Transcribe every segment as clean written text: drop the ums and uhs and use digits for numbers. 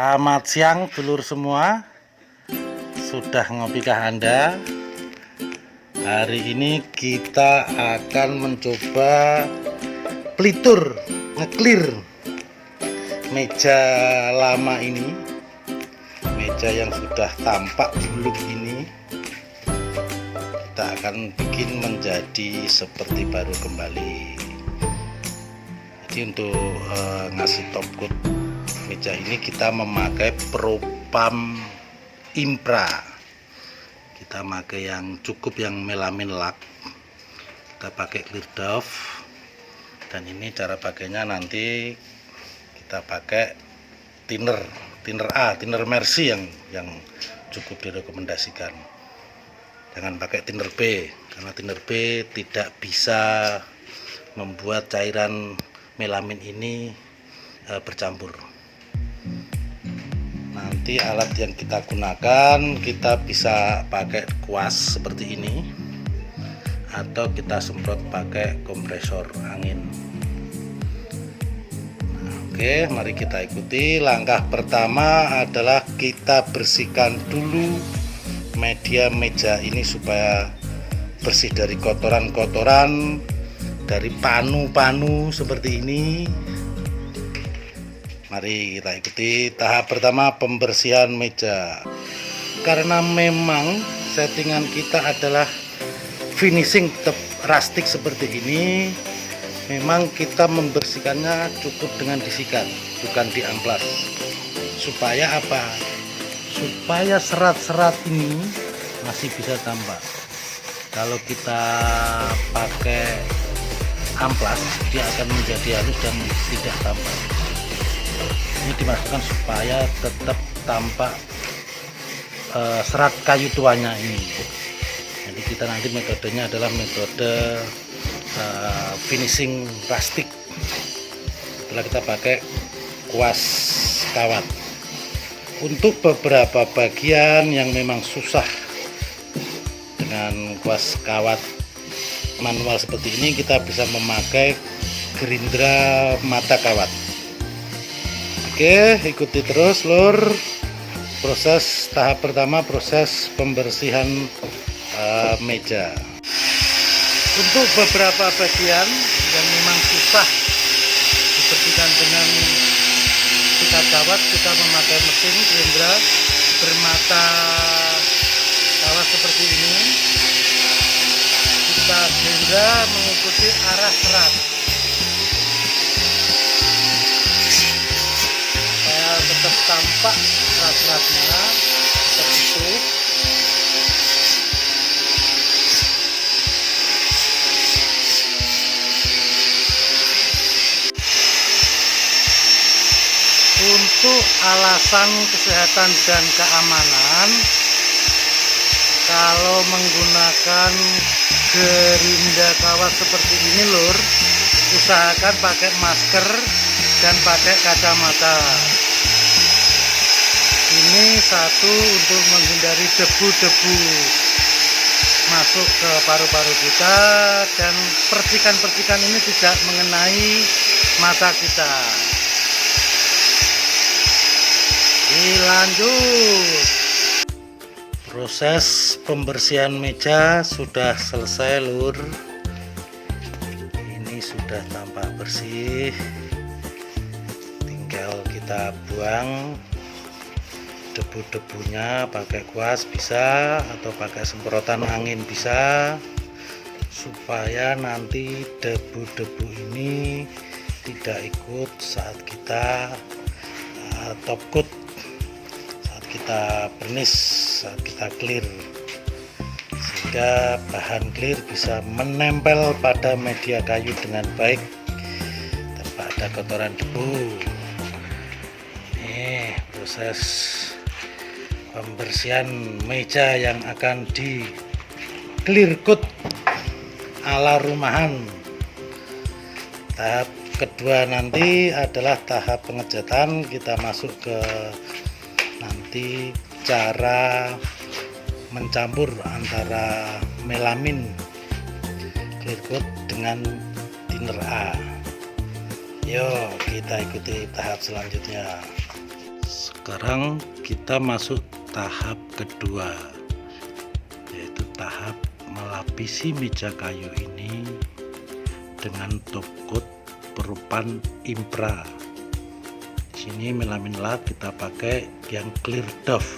Selamat siang dulur semua. Sudah ngopikah Anda? Hari ini kita akan mencoba pelitur ngeclear meja lama ini, meja yang sudah tampak buluk ini. Kita akan bikin menjadi seperti baru kembali. Jadi untuk ngasih top coat meja ini kita memakai Propam Impra. Kita pakai yang cukup yang melamin lac. Kita pakai clear doff. Dan ini cara pakainya nanti kita pakai thinner A, thinner Mercy yang cukup direkomendasikan. Jangan pakai thinner B, karena thinner B tidak bisa membuat cairan melamin ini bercampur. Nanti alat yang kita gunakan, kita bisa pakai kuas seperti ini atau kita semprot pakai kompresor angin. Oke, mari kita ikuti. Langkah pertama adalah kita bersihkan dulu media meja ini supaya bersih dari kotoran-kotoran, dari panu-panu seperti ini. Mari kita ikuti tahap pertama, pembersihan meja. Karena memang settingan kita adalah finishing rustic seperti ini, memang kita membersihkannya cukup dengan disikat, bukan diamplas. Supaya apa? Supaya serat-serat ini masih bisa tampak. Kalau kita pakai amplas, dia akan menjadi halus dan tidak tampak. Ini dimasukkan supaya tetap tampak serat kayu tuanya ini. Jadi kita nanti metodenya adalah metode finishing rustic. Setelah kita pakai kuas kawat. Untuk beberapa bagian yang memang susah dengan kuas kawat manual seperti ini, kita bisa memakai gerindra mata kawat. Oke, ikuti terus lur. Proses tahap pertama, proses pembersihan meja. Untuk beberapa bagian yang memang susah dibersihkan dengan sikat kawat, kita memakai mesin gerindra bermata kawat seperti ini. Kita gerindra mengikuti arah serat. Tetap tampak serat-seratnya seperti itu. Untuk alasan kesehatan dan keamanan, kalau menggunakan gerinda kawat seperti ini lur, usahakan pakai masker dan pakai kacamata. Ini satu untuk menghindari debu-debu masuk ke paru-paru kita, dan percikan-percikan ini tidak mengenai mata kita. Lanjut. Proses pembersihan meja sudah selesai lur. Ini sudah tampak bersih. Tinggal kita buang debu-debunya pakai kuas bisa, atau pakai semprotan angin bisa, supaya nanti debu-debu ini tidak ikut saat kita top coat, saat kita vernish, saat kita clear, sehingga bahan clear bisa menempel pada media kayu dengan baik tanpa ada kotoran debu. Ini proses pembersihan meja yang akan di clear coat ala rumahan. Tahap kedua nanti adalah tahap pengecatan. Kita masuk ke nanti cara mencampur antara melamin clear coat dengan thinner A. Yuk kita ikuti tahap selanjutnya. Sekarang kita masuk tahap kedua, yaitu tahap melapisi meja kayu ini dengan top coat perupan Impra. Di sini melamin lac kita pakai yang clear doff.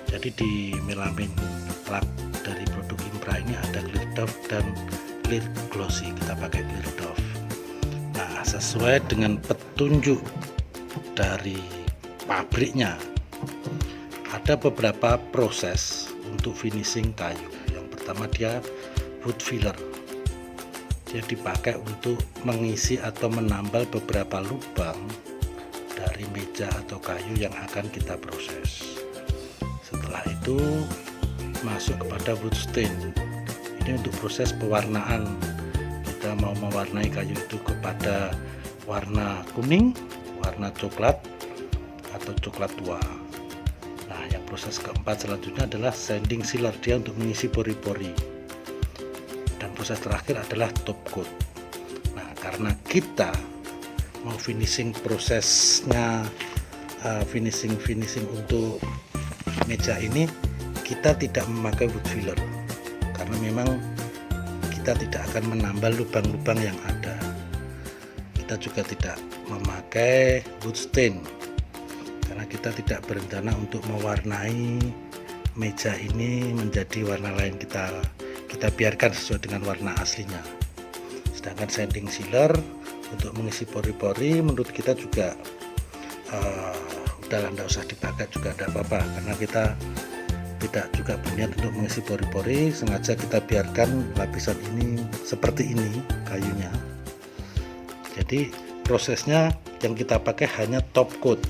Jadi di melamin lac dari produk Impra ini ada clear doff dan clear glossy. Kita pakai clear doff. Nah, sesuai dengan petunjuk dari pabriknya, ada beberapa proses untuk finishing kayu. Yang pertama dia wood filler. Dia dipakai untuk mengisi atau menambal beberapa lubang dari meja atau kayu yang akan kita proses. Setelah itu masuk kepada wood stain. Ini untuk proses pewarnaan. Kita mau mewarnai kayu itu kepada warna kuning, warna coklat, atau coklat tua. Nah, yang proses keempat selanjutnya adalah sanding sealer, dia untuk mengisi pori-pori. Dan proses terakhir adalah top coat. Nah, karena kita mau finishing prosesnya, finishing untuk meja ini, kita tidak memakai wood filler karena memang kita tidak akan menambal lubang-lubang yang ada. Kita juga tidak memakai wood stain karena kita tidak berencana untuk mewarnai meja ini menjadi warna lain. Kita biarkan sesuai dengan warna aslinya. Sedangkan sanding sealer untuk mengisi pori-pori menurut kita juga udahlah, tidak usah dipakai juga tidak apa-apa, karena kita tidak juga berniat untuk mengisi pori-pori. Sengaja kita biarkan lapisan ini seperti ini kayunya. Jadi prosesnya yang kita pakai hanya top coat.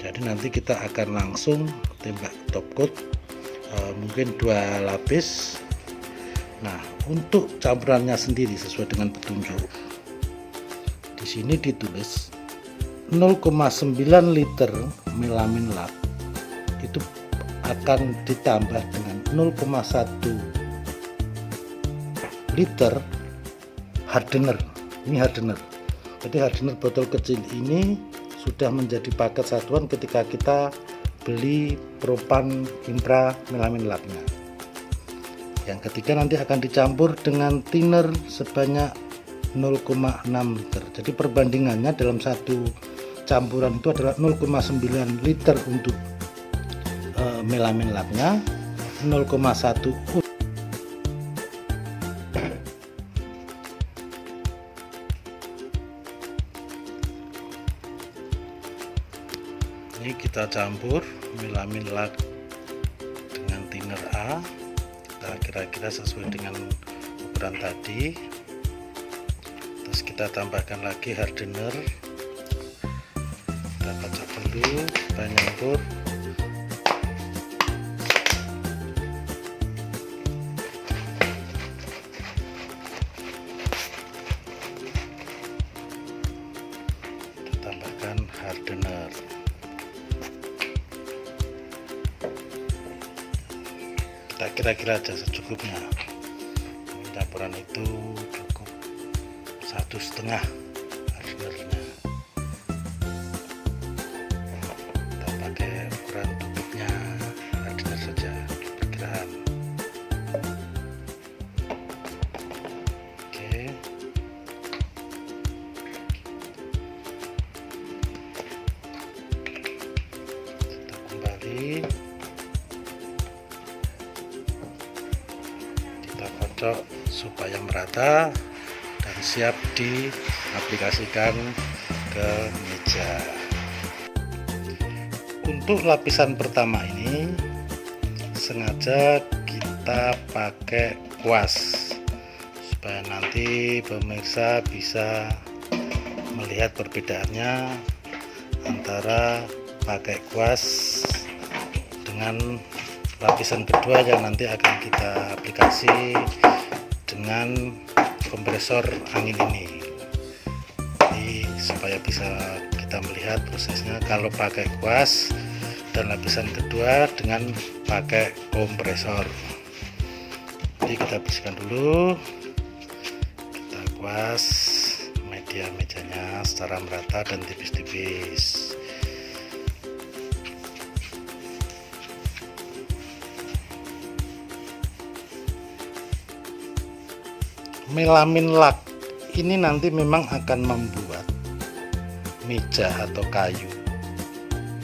Jadi nanti kita akan langsung tembak top coat, mungkin 2 lapis. Nah, untuk campurannya sendiri sesuai dengan petunjuk. Di sini ditulis 0,9 liter melamin lac itu akan ditambah dengan 0,1 liter hardener. Ini hardener. Jadi hardener botol kecil ini sudah menjadi paket satuan ketika kita beli propan Impra melamin lacnya. Yang ketiga nanti akan dicampur dengan thinner sebanyak 0,6 liter. Jadi perbandingannya dalam satu campuran itu adalah 0,9 liter untuk melamin lacnya, 0,1 ini kita campur melamin lac dengan thinner A. Kita kira-kira sesuai dengan ukuran tadi. Terus kita tambahkan lagi hardener. Kita kocok dulu, kita nyampur. Kita tambahkan hardener. Kita kira-kira aja secukupnya. Campuran itu cukup 1,5 hardenernya. Kita pakai ukuran tutupnya hardener saja, perkiraan. Oke. Kita kembali. Kita kocok supaya merata dan siap diaplikasikan ke meja. Untuk lapisan pertama ini sengaja kita pakai kuas supaya nanti pemirsa bisa melihat perbedaannya antara pakai kuas dengan lapisan kedua yang nanti akan kita aplikasi dengan kompresor angin ini. Jadi supaya bisa kita melihat prosesnya kalau pakai kuas dan lapisan kedua dengan pakai kompresor. Jadi kita bersihkan dulu, kita kuas media mejanya secara merata dan tipis-tipis. melamin lak ini nanti memang akan membuat meja atau kayu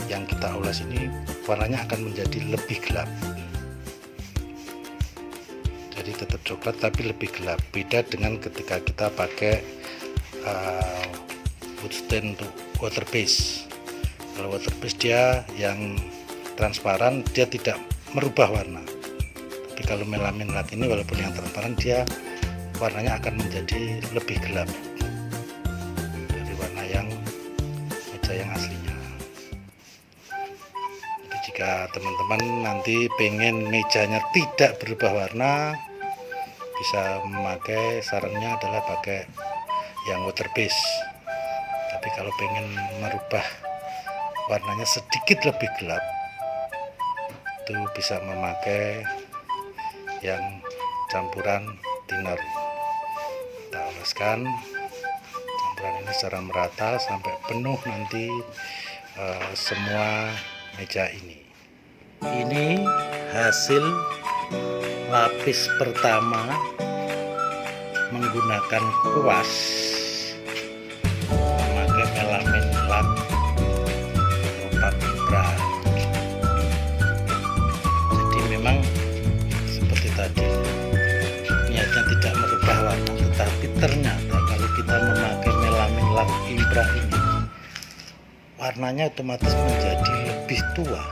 yang kita ulas ini warnanya akan menjadi lebih gelap. Jadi tetap coklat tapi lebih gelap. Beda dengan ketika kita pakai wood stain untuk water base. Kalau water base dia yang transparan, dia tidak merubah warna. Tapi kalau melamin lak ini walaupun yang transparan, dia warnanya akan menjadi lebih gelap dari warna yang meja yang aslinya. Jadi jika teman-teman nanti pengen mejanya tidak berubah warna, bisa memakai, sarannya adalah pakai yang water base. Tapi kalau pengen merubah warnanya sedikit lebih gelap, itu bisa memakai yang campuran thinner. Kita oleskan campuran ini secara merata sampai penuh nanti semua meja ini. Ini hasil lapis pertama menggunakan kuas memakai melamin lak Propan Impra. Jadi memang seperti tadi, niatnya tidak merubah warna, tetapi ternyata kalau kita memakai melamin lak Impra ini, warnanya otomatis menjadi lebih tua.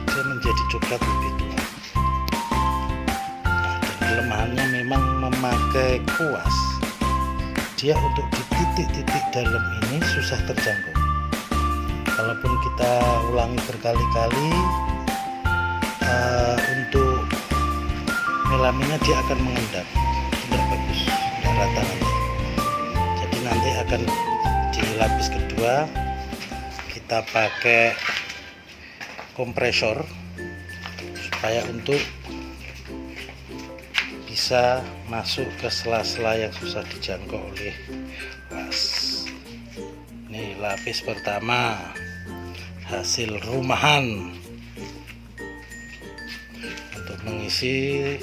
Dia menjadi coklat lebih tua. Nah, dan kelemahannya memang memakai kuas, dia untuk di titik-titik dalam ini susah terjangkau. Kalaupun kita ulangi berkali-kali, untuk melaminnya dia akan mengendap, tidak bagus, tidak rata nanti. Jadi nanti akan di lapis kedua kita pakai kompresor supaya untuk bisa masuk ke sela-sela yang susah dijangkau oleh kuas. Ini lapis pertama hasil rumahan untuk mengisi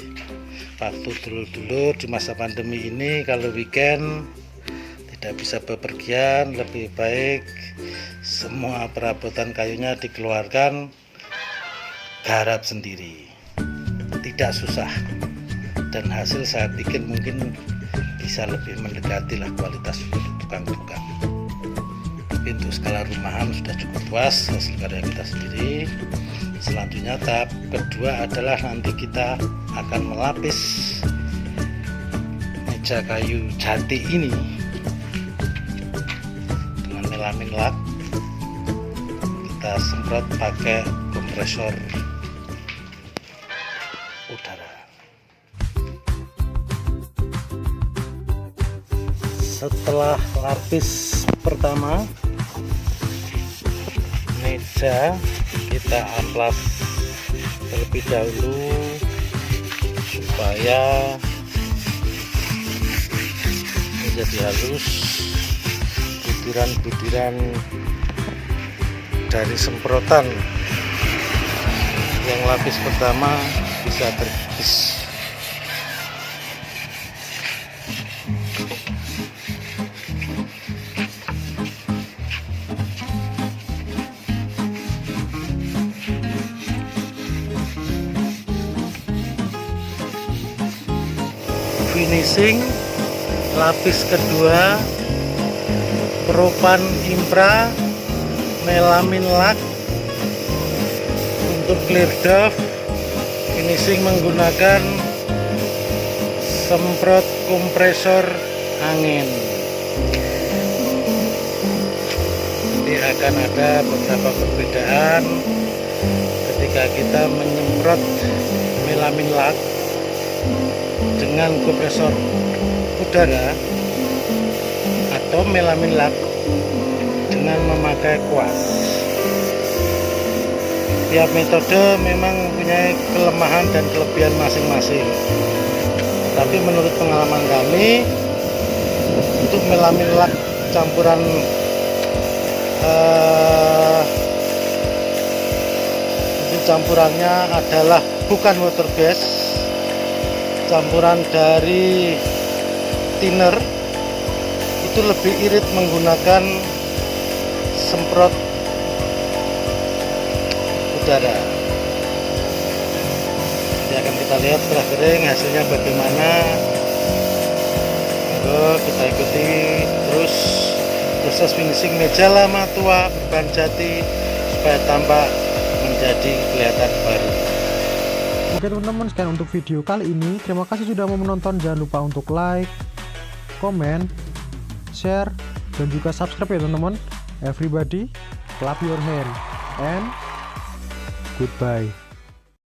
waktu dulur-dulur di masa pandemi ini. Kalau weekend tidak bisa bepergian, lebih baik semua perabotan kayunya dikeluarkan, garap sendiri, tidak susah, dan hasil saya pikir mungkin bisa lebih mendekati lah kualitas tukang-tukang. Tapi untuk skala rumahan sudah cukup puas hasil karya kita sendiri. Selanjutnya tahap kedua adalah nanti kita akan melapis meja kayu jati ini dengan melamin lak. Kita semprot pakai kompresor udara. Setelah lapis pertama meja, kita amplas terlebih dahulu supaya menjadi halus. Butiran-butiran dari semprotan yang lapis pertama bisa terkikis. Finishing lapis kedua Propan Impra melamin lak untuk clear doff. Finishing menggunakan semprot kompresor angin. Jadi akan ada beberapa perbedaan ketika kita menyemprot melamin lak dengan kompresor udara atau melamin lak dengan memakai kuas. Tiap metode memang mempunyai kelemahan dan kelebihan masing-masing. Tapi menurut pengalaman kami, untuk melamin lak campuran campurannya adalah bukan water base, campuran dari thinner. Itu lebih irit menggunakan semprot udara. Nanti akan kita lihat setelah kering hasilnya bagaimana. Monggo kita ikuti terus proses finishing meja lama tua berbahan jati supaya tampak menjadi kelihatan baru. Oke teman-teman, sekian untuk video kali ini. Terima kasih sudah mau menonton. Jangan lupa untuk like, komen, share, dan juga subscribe ya teman-teman. Everybody, clap your hand and goodbye.